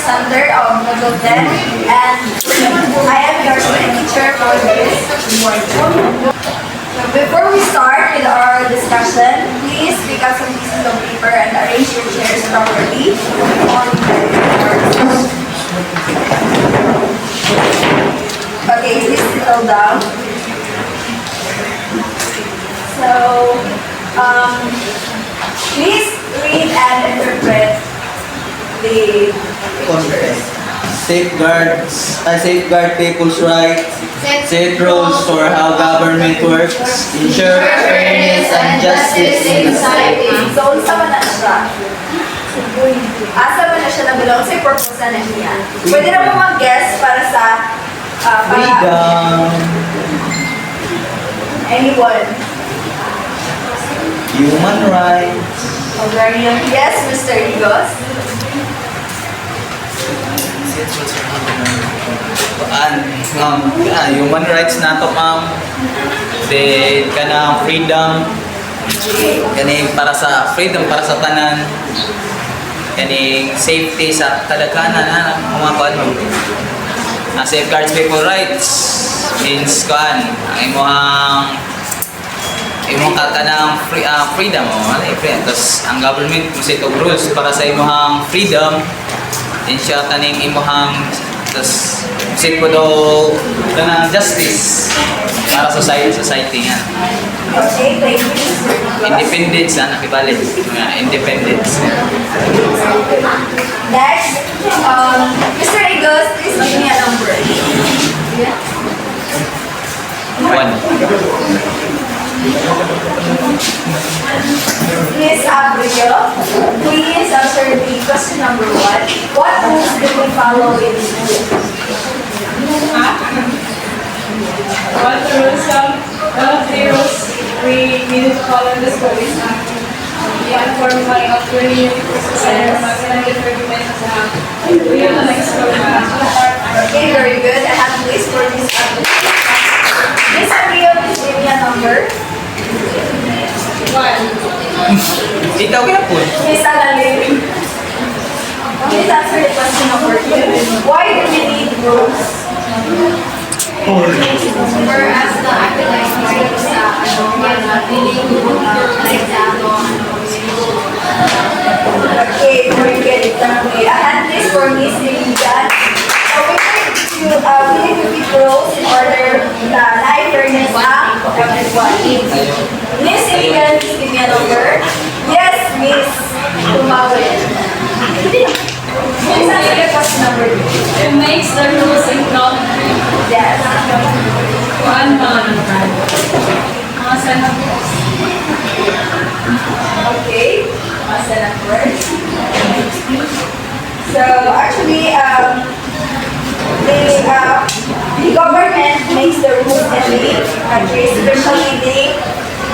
Alexander of Nagolden, and I am your teacher for this. Before we start with our discussion, please pick up some pieces of paper and arrange your chairs properly. Okay, please settle down. So, please read and interpret the pictures. Safeguard people's rights, set rules for how government works, ensure fairness and justice in society. So, unsa man na siya? Asa man na siya nabulong sa purpose na niya? Pwede na po mag-guess para sa Freedom, anyone. human rights, Yes, Mr. Igos. human rights na to, ma'am. Then, kana freedom, kaning para sa freedom para sa tanan, kaning safety sa kadaghanan mga kuan mo. Safeguards people rights means kuan ang imong kanang freedom o ano tapos ang government mo set of rules para sa imong freedom din siya kaning imong tapos set po daw kanang justice para sa society nga. Okay, thank you. Independence na nakibalik. Independence. Next, Mr. Igos, please give me a number. 1. Miss Abreu, please answer the question number 1. What rules do we follow in school? One of the rules we need to follow in the school is the informal of learning and magandang argument sa school. Okay, very good. I have place for Miss Abreu. Miss Abreu, please give me a number. 1. Ikaw kaya po. Miss Alalim, please answer the question number 2. Why do we need rules? Whereas the academic rights sa feeling Okay, very good. Exactly. I had this for Miss Lilian. So we need to keep rules in order na fairness ang everyone. Miss Lilian, please give me a number. Yes, Miss Tumawin. Please answer the question number 2. it makes the rules incomplete. Yes. One man. Mga senators. Okay. Senators. So actually, the government makes the rules every country, especially the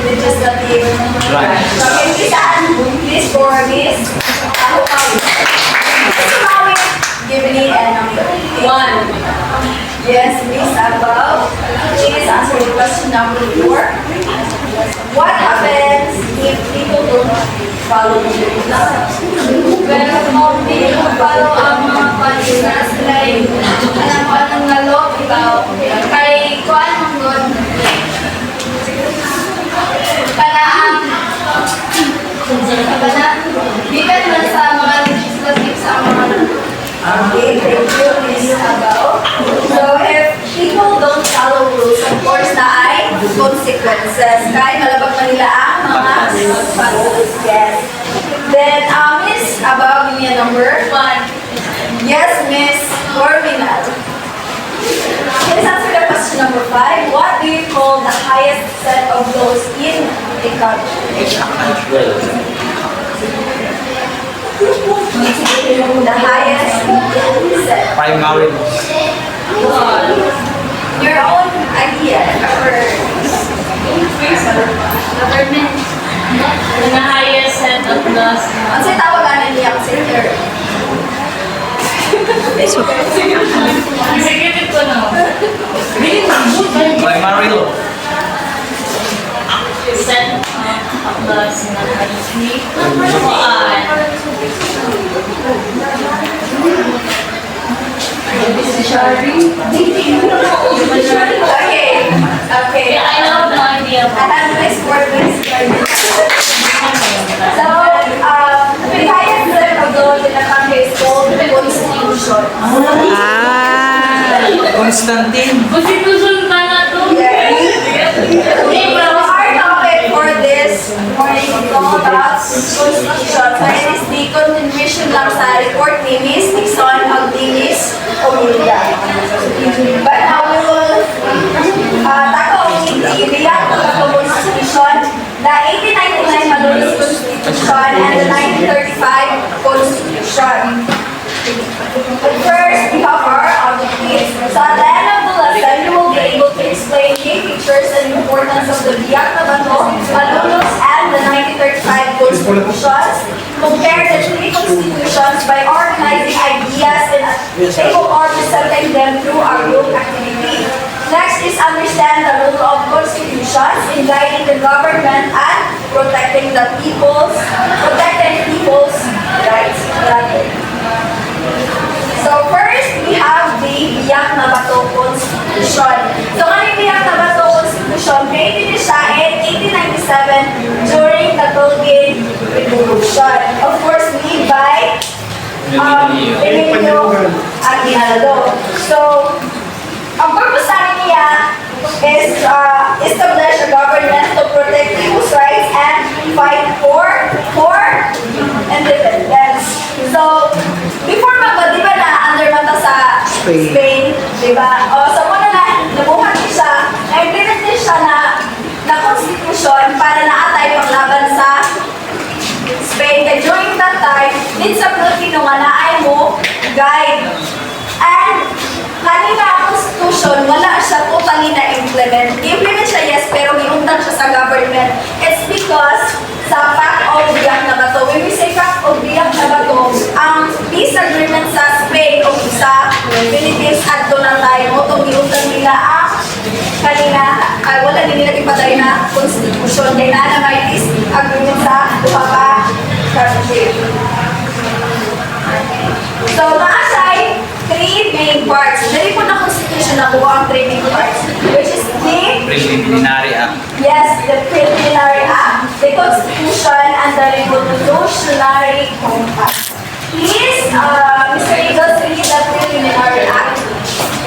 legislative. Right. So can we stand please for Miss Ahukawi? Miss Ahukawi, give me a number. 1. Yes, Miss Abel. Please answer the question number 4. What happens if people don't follow the rules? Well, hindi mo follow ang mga palinas like anong nalog ikaw kay kuan mong god kanaan bigat man sa mga legislative sa mga Okay, thank you, Miss Abel. So if people don't follow rules, of course, na ay consequences. Kahit malabag man nila ang mga rules. Yes. Then, Miss Abel, give me a number. 1. Yes, Miss Corvinal. Please answer the question number 5. What do you call the highest set of laws in a country? The highest set. Primary. Your own idea or Government. The highest set of laws. ano sa tawagan niya kasi sir? Sige dito na. Primary law. Set of laws in the country. Okay. Okay. I have no idea. I have this for this. So, the highest level of law in the country is called the Constitution. Constantine. Constitution ba na to? So, our topic for this morning is all about Constitution. So, it is the continuation lang sa report ni Miss Nixon Agdinis Omilia. But now we will tackle the react of the Constitution, the 1899 Madrid Constitution, and the 1935 Constitution. But first, we have our objectives. So at the end of the lesson, you will be able to explain key features and importance of the Biak na Bato, Malulos, and the 1935 Constitutions. Compare the three constitutions by organizing ideas in a table or presenting them through our group activity. Next is understand the role of constitutions in guiding the government and protecting people's rights. So first, we have the Biak na Bato Constitution. So ano yung Biak na Bato Constitution? Created siya in 1897 during the Philippine Revolution. Of course, made by Emilio Aguinaldo. So, ang purpose namin niya is establish a government to protect people's rights and fight for independence. So, before di ba na under mata sa Spain, di ba? So, muna nabuhat din siya, na-implement din siya na constitution para naatay paglaban sa Spain. And during that time, din sa Pilipino nga naay mo guide. And kanina ang constitution, wala siya totally na-implement. I-implement siya, yes, pero giundan siya sa government. It's because sa Pact of Biak na Bato. When we say Pact of Biak na Bato, ang peace agreement sa Spain o sa Philippines at doon na tayo, itong giundan nila ang kanina, wala din nila ipatay na constitution. Kaya na may peace agreement sa duha ka country. So, naasay three main parts. Dali po na constitution na buha ang three main parts, which is the Preliminary Act. yes, the Preliminary Act, the Constitution, and the Revolutionary Compact. Please, Mr. Eagles, read the Preliminary Act.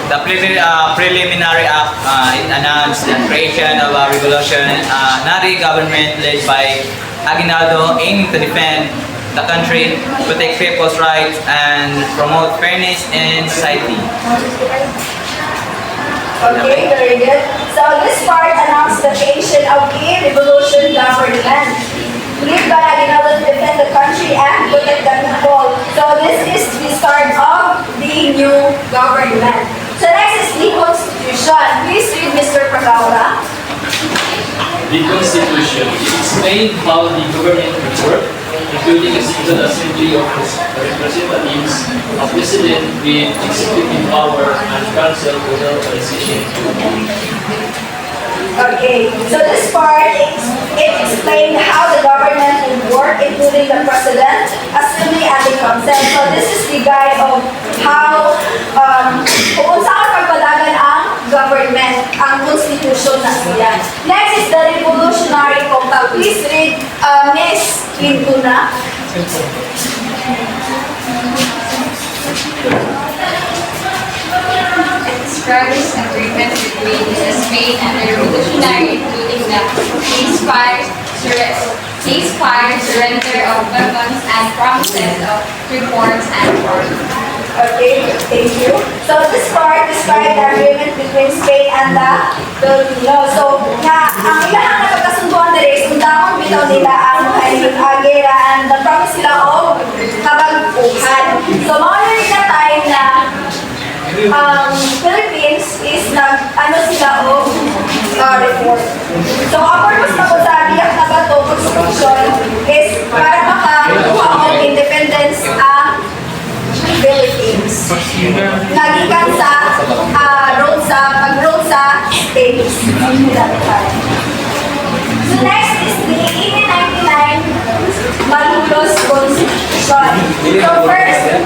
The Preliminary Act it announced the creation of a revolutionary government led by Aguinaldo, aiming to defend the country, protect people's rights, and promote fairness in society. Okay, very good. So this part announced the creation of the revolution government, led by Aguinaldo to defend the country and protect the people. So this is the start of the new government. So next is the Constitution. Please read, Mr. Pagaura. The Constitution explains how the government will work, including a single assembly of representatives, a president with executive power, and council with authorization. Okay, so this part, it explained how the government will work, including the president, assembly, and the council. So this is the guide of how, kung saan pagpadagan ang government, ang constitution na siya. Next is the Revolutionary Compact. Please read, Miss Lintuna. Describes agreement between Spain and the revolutionary, including the ceasefire, surrender of weapons, and promises of reforms and reforms. Okay, thank you. So this part describes the agreement between Spain and the Filipinos. So, ang ilang napagkasunduan na rin, undamon bitaw nila ang agera and the promise sila of kabaguhan. So, mga rin na time na Philippines is sila o reform. So, ang purpose na po sa Biak na Bato Constitution is para makakuha ng independence ang Philippines. Nagikan sa pag-road sa States. So next is the 1899 Malulos Constitution. So first,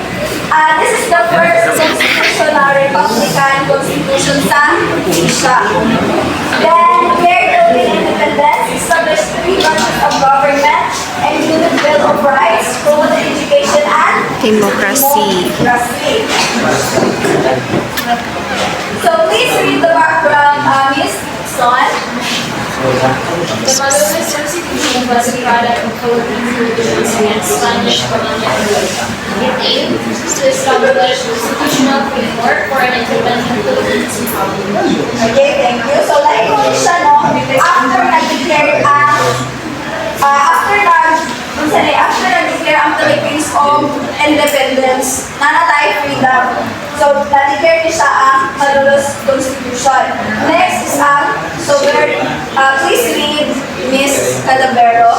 This is the first constitutional Republican Constitution sa Asia. Then, declared the independence, established 3 branches of government, and included Bill of Rights, promoted education and Democracy. democracy. So please read the background, Miss Son. The Malolos Constitution was a product of Philippine traditions and Spanish colonial rule. It aimed to establish constitutional framework for an independent Philippines Republic. Okay, thank you. So like ko siya, no, after nag-declare after nag-declare ang Philippines of independence, nanatay freedom. So, na-declare niya siya ang Malolos Constitution. Next is please read Miss Calavero.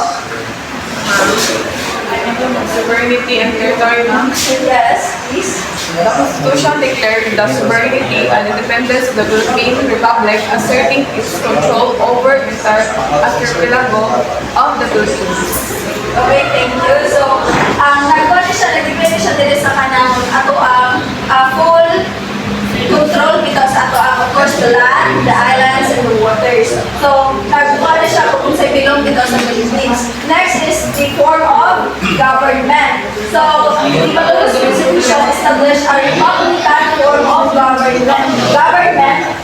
Sovereignty and territory, ma'am. Yes, please. The Constitution declared the sovereignty and independence of the Philippine Republic, asserting its control over the entire archipelago of the Philippines. Okay, thank you. So, nag-declare siya dito sa kanang ato ang full control because ato ang, of course, the land, the islands, and the waters. So, nag-declare siya kung sa bilong dito sa Philippines. Next is the form of government. So, the Malolos Constitution established a republican form of government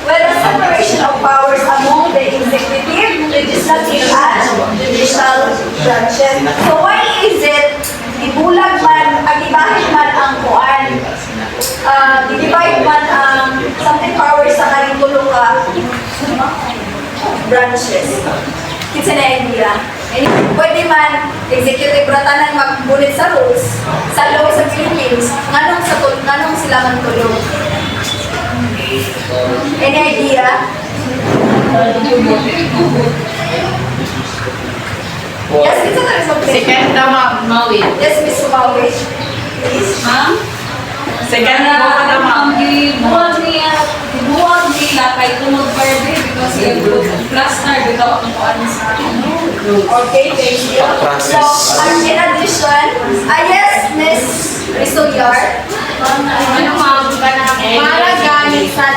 with a separation of powers among the executive, legislative, and judicial branches. So, why is it ibulag man, agibahid man ang kuan? I-divide man ang something powers sa kanyang tulong branches. Kitsa na idea. Pwede man executive ratanan magbulit sa rules sa law sa Philippines. Nganong sila man tulong? Any idea? Yes, kitsa na rin something. Second, Mawid. Yes, Miss Umawit. Please. Ma'am? Second, ma'am. Dibuwag nila kay Tunod Verde because plaster dito ang kuan sa Okay, thank you. So, in addition, yes, Miss Soyar. ano ma'am, para ganit sa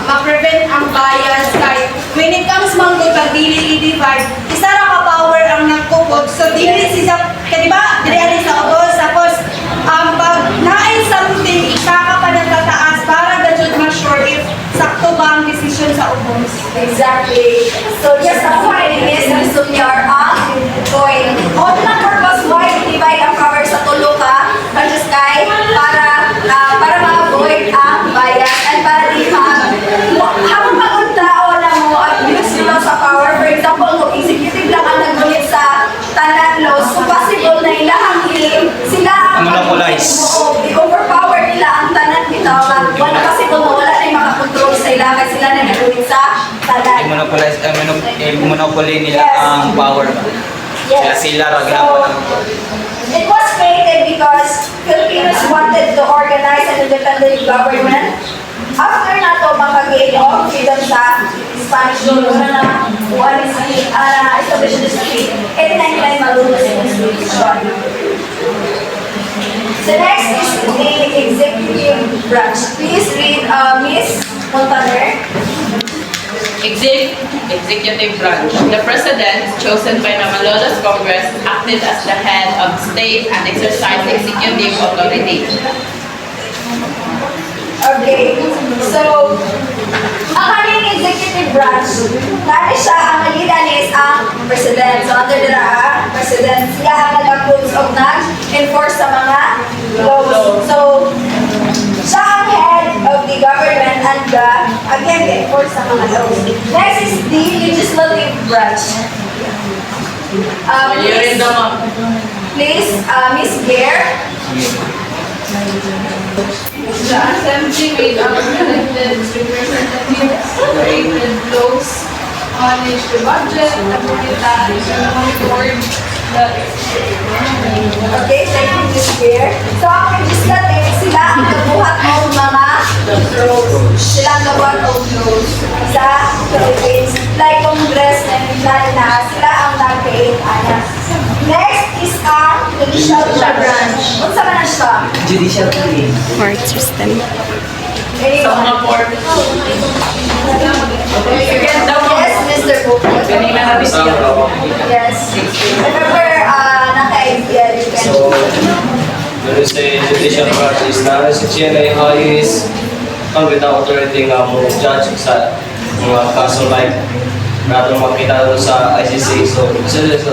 ma-prevent ang bias kay when it comes man to dili i-divide, isa ra ka power ang nagkukod. So dili siya, kaya diba, dili alis sa utos, tapos pag naay something, isa ka pa nagtataas para the judge ma-sure if sakto ba ang decision sa utos. Exactly. So, yes, that's why Miss Soyar going. All the purpose why divide ang power sa tulo ka, just kay para ma-avoid ang bias and para di habang pag-untao na mo at use nila sa power, for example, kung executive lang ang nagbulit sa tanan laws, so possible na ilahang hiling, sila ang Monopolize. i-overpower nila ang tanan bitawan. Wala possible na wala na yung makakontrol sa ila kasi sila na nagbulit sa tanan. I-monopoly nila ang power. Kaya sila ragyan. It was created because Filipinos wanted to organize an independent government. After na to makagain of freedom sa Spanish rule na establish the state, 1899 Malolos Constitution. So next is the executive branch. Please read Miss Montaner. Executive branch. The President, chosen by the Malolos Congress, acted as the head of state and exercised executive authority. Okay, so ang kanyang executive branch, dati siya, ang nalitan is ang president. So under the president, siya ang nag-approve of nag-enforce sa mga laws. So, siya ang head of the government and again, enforce sa mga laws. Next is the legislative branch. Please, Miss Gare. The Assembly made up of elected representatives, created laws, managed the budget, appointed and monitored the Okay, thank you, Miss Gare. So, ang legislative, sila ang nagbuhat ng mga laws. Sila ang nagbuhat ng laws sa Philippines. Like Congress na sila ang nag-create. Next is ang judicial branch. Kung sa man siya? Judicial killing. Court system. Anyone? Yes, Mr. Bukos. Yes. Remember, naka-idea, you can. So, when we say judicial branch is na si GNA is ang without operating mo judge sa mga kaso like natong makita doon sa ICC. So, isa sa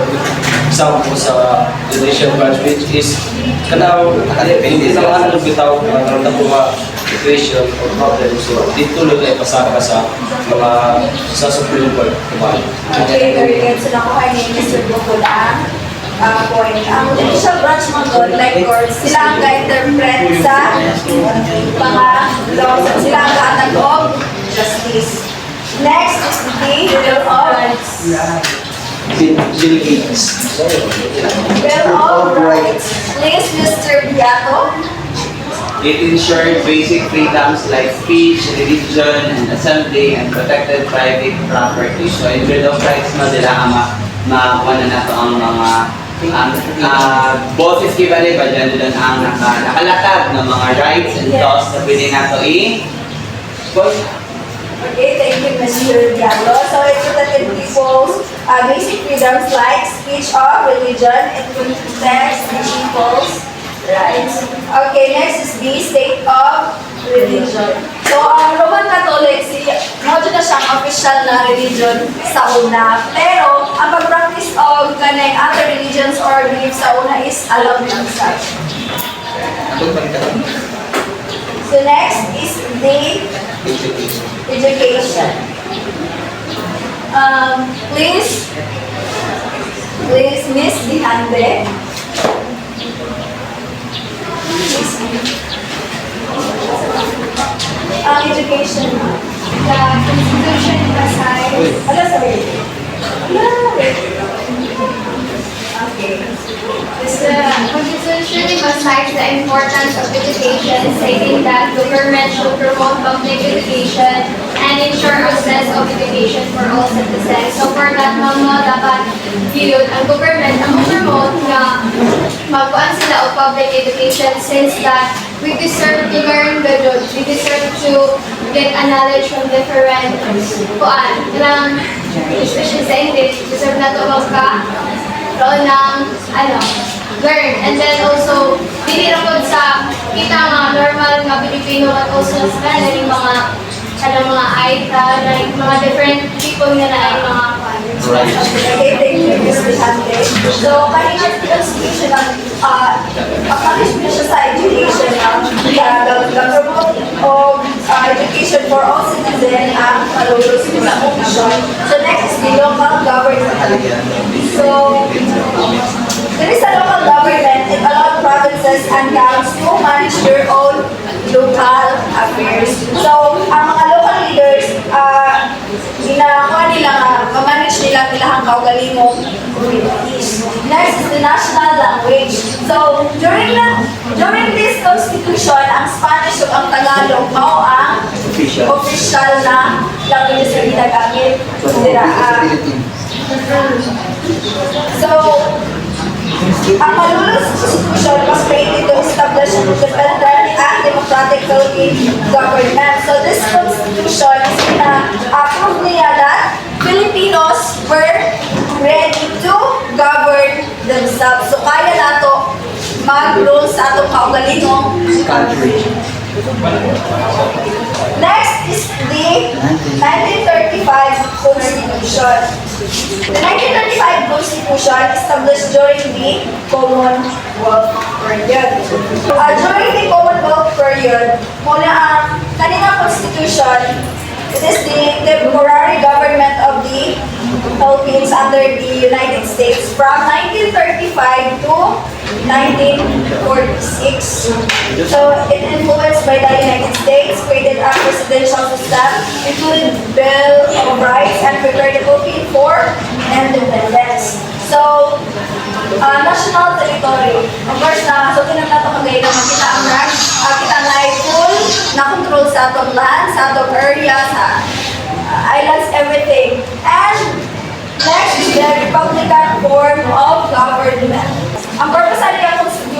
example sa judicial branch which is kanang hindi na ano bitaw ang mga situation or problem. So, dito lang ay pasaka sa mga sa Supreme Court. Diba? Okay, very good. So, nakuha ni Mr. Bukol ang point. Ang judicial branch mga God, like courts, sila ang ga-interpret sa mga laws at sila ang gaatag of justice. Next is the Bill of Bill of Rights. Please, Mr. Biato. It ensures basic freedoms like speech, religion, and assembly, and protected private property. So, in Bill of Rights, nila ang makuha na nato ang mga boses kibali ba dyan doon ang nakalatag ng mga rights and laws na pwede nato Okay, thank you, Mr. Diablo. So, it protected people's basic freedoms like speech of religion. It protects the people's rights. Okay, next is the state of religion. So, ang Roman Catholic, medyo na siyang official na religion sa una. Pero, ang pag-practice of kanang other religions or beliefs sa una is allowed ng such. So, next is the education. Please, Miss Dihande. Education. The Constitution emphasizes. Sorry. Okay. The Constitution emphasizes the importance of education, stating that government should promote public education and ensure access of education for all citizens. So for that, dapat yun, ang government ang promote na magkuhan sila of public education since that we deserve to learn the truth. We deserve to get a knowledge from different especially sa English, deserve na ito roon ng, learn. And then also, dili ra pod sa kita nga normal nga Pilipino at also sa kanila mga AITA, like mga different people nga na ay mga Okay, thank you, Ms. Dihande. So, kanina Constitution accomplishment siya sa education the promote of education for all citizens ang kalulus sa commission. So, next is the local government. So, there is a local government. It allows provinces and towns to manage their own local affairs. So, ang mga local leaders, ginagawa nila ma-manage nila ilahang kaugalingong communities. Next is the national language. So, during this constitution, ang Spanish o ang Tagalog mao ang official na language sa ginagamit. So, ang Malulus Constitution was created to establish an independent and democratic Philippine government. So this constitution is approve niya that Filipinos were ready to govern themselves. So kaya nato mag-rule sa atong kaugalingong country. Next is the 1935 Constitution. The 1935 Constitution established during the Commonwealth period. During the Commonwealth period, mula ang kanina Constitution, it is the temporary government of the Philippines under the United States from 1935 to 1946. So, it influenced by the United States, created a presidential system, included Bill of Rights, and prepared the Philippines for independence. So, national territory. Of course, so tinatapos ko ngayon na makita ang kita nga ay full na control sa atong land, sa atong area, sa islands, everything. And next is the Republican form of government. Ang purpose ng Constitution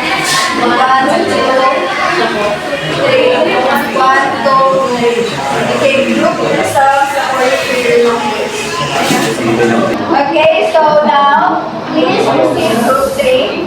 1, 2, 3. 1, 2, 3. Okay, group yourselves according to your numbers. Okay, so now, please proceed group 3.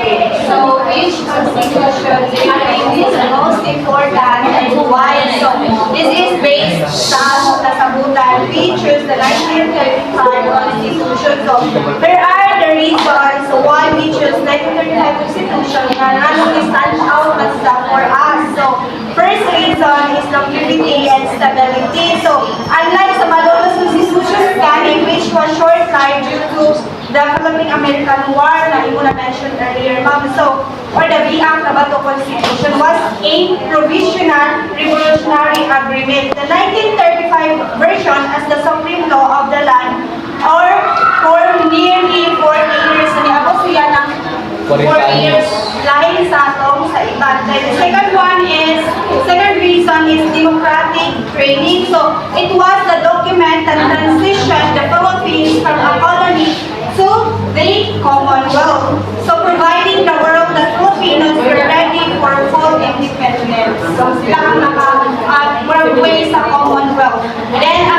Okay, so which constitution do you think is the most important and why? So this is based sa nasabutan. We choose the 1935 Constitution. So there are the reasons why we choose 1935 Constitution and ano stand out as for us. So first reason is longevity and stability. So unlike sa Malolos Constitution in which was short-lived due to the Philippine-American War na imo na mentioned earlier, ma'am. So, or the VIAC Tabato Constitution was a provisional revolutionary agreement. The 1935 version as the supreme law of the land or for nearly 40 years. Niabot siya ng 4 years lahi sa atong sa iban. The second reason is democratic training. So, it was the document that transitioned the Philippines from a colony to the Commonwealth. So, providing the world that Filipinos were ready for full independence. So, sila ang naka-way sa Commonwealth. Then,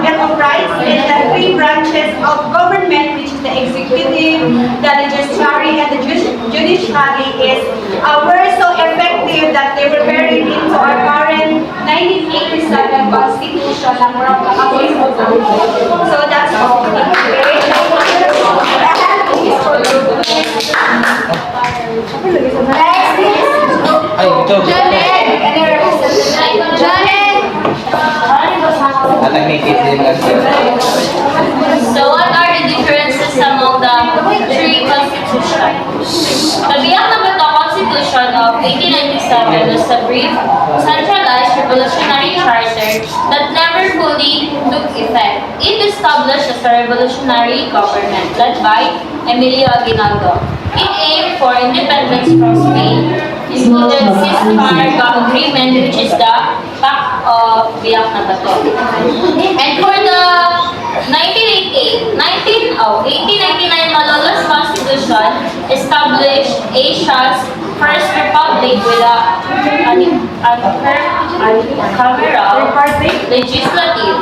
Bill of Rights is the three branches of government, which is the executive, the legislative, and the judiciary is were so effective that they were buried into our current 1987 Constitution na murang kakapos mo. So that's all. Next is Ay, ito. Janet. Any representative? Janet. Nag-make-it din kasi. So what are the differences among the three constitutions? The Biak-na-Bato Constitution of 1897 was a brief, centralized revolutionary charter that never fully took effect. It established as a revolutionary government led by Emilio Aguinaldo. It aimed for independence from Spain, included ceasefire agreement, which is the Pact of Biak-na-Bato. And for the 1899 Malolos Constitution established Asia's first republic with a cameral legislative,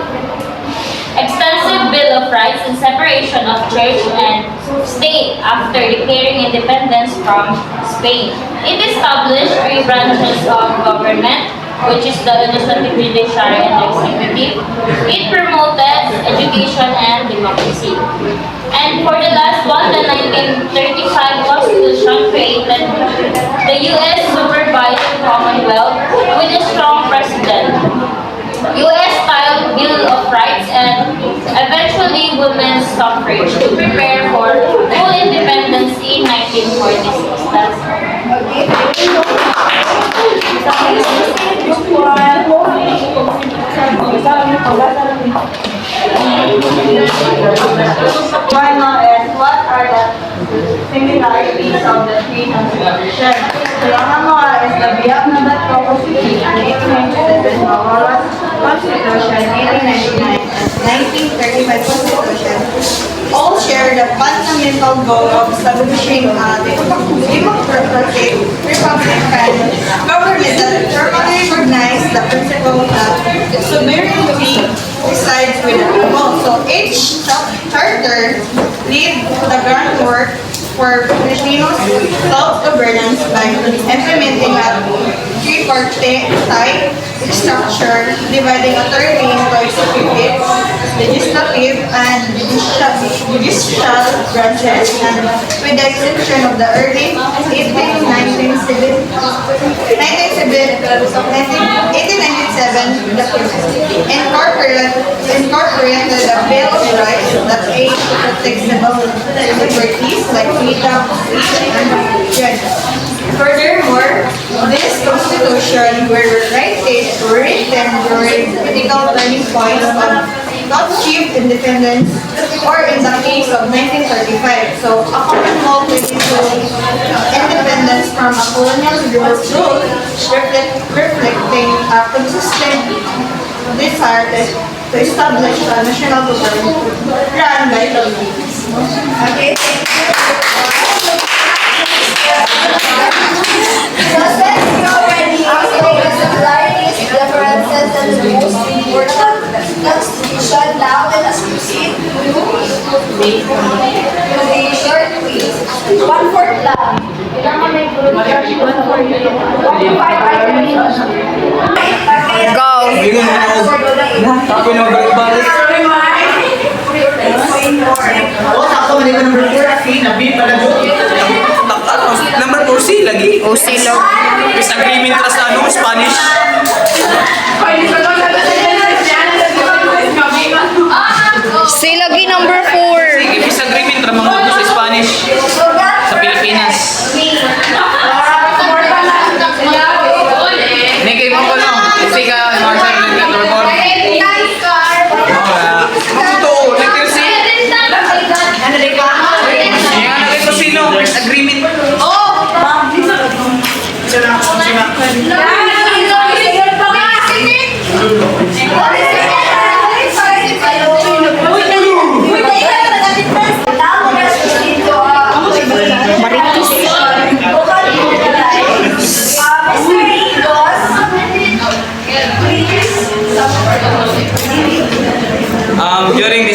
extensive Bill of Rights and separation of church and state after declaring independence from Spain. It established three branches of government, which is the legislative, judiciary, and executive. It promoted education and democracy. And for the last one, the 1935 Constitution created the U.S. Supervised Commonwealth with a strong president, U.S.-style Bill of Rights, and eventually women's suffrage to prepare for full independence in 1946. That's One now is what are the similarities of the three constitutions? So yung mga is the Biak-na-Bato Constitution, 1897, Malolos Constitution, 1899, and 1935 Constitution, all share the fundamental goal of establishing a democratic republican government that firmly recognizes the principle that sovereignty resides with the people. So each charter laid the groundwork for Filipinos' self-governance by implementing a tripartite structure dividing authority into executive, legislative, and judicial branches, and with the exception of the early 1897, incorporated the Bill of Rights that aims to protect civil liberties like freedom, speech, and judgment. Furthermore, this constitution were written during critical turning points of not achieve independence or in the case of 1935. So, a Commonwealth will lead to independence from a colonial rule reflecting a consistent desire to establish a national government run by Filipinos. Okay, thank you. So since you already explained the similarities, differences, and the most important constitution, now let us proceed to the short quiz. 1/4 lang. Kailangan may group version. 1 to 5 items. Go! Ako yung balik-balik. Oh, sakto man ito number 4 kasi nabi pala doon. Number 4 C lagi. O sila. Disagreement ra sa ano, Spanish. Sila lagi number 4. Sige, disagreement ra mga sa Spanish sa Pilipinas. Hindi kayo mo ko no. Kasi ka, Marshall, number 4. Ito, letter C. Ano din ka? Yan, letter C no. Agreement. Maritis.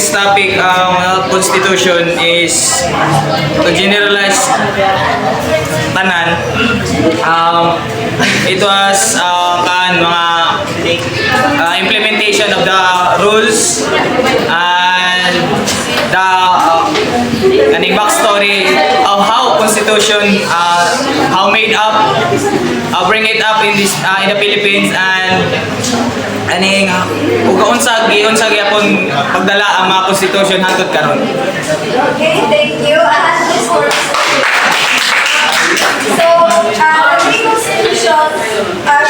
next topic, Constitution is to generalize tanan. It was implementation of the rules and the backstory of how Constitution how made up bring it up in this in the Philippines and unsag gyapon pagdala ang mga Constitution hangtod karon. Okay, thank you. This for so, the three constitutions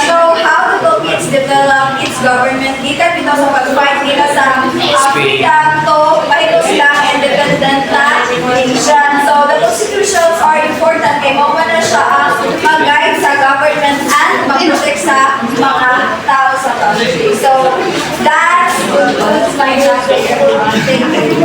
show how the Philippines developed its government gikan bitaw sa pag-fight nila sa freedom to mahigos lang independent na nation. So, the constitutions are important kay mao man na siya ang mag-guide sa government and mag-protect sa mga tao sa country. So, that concludes my lecture. Thank you.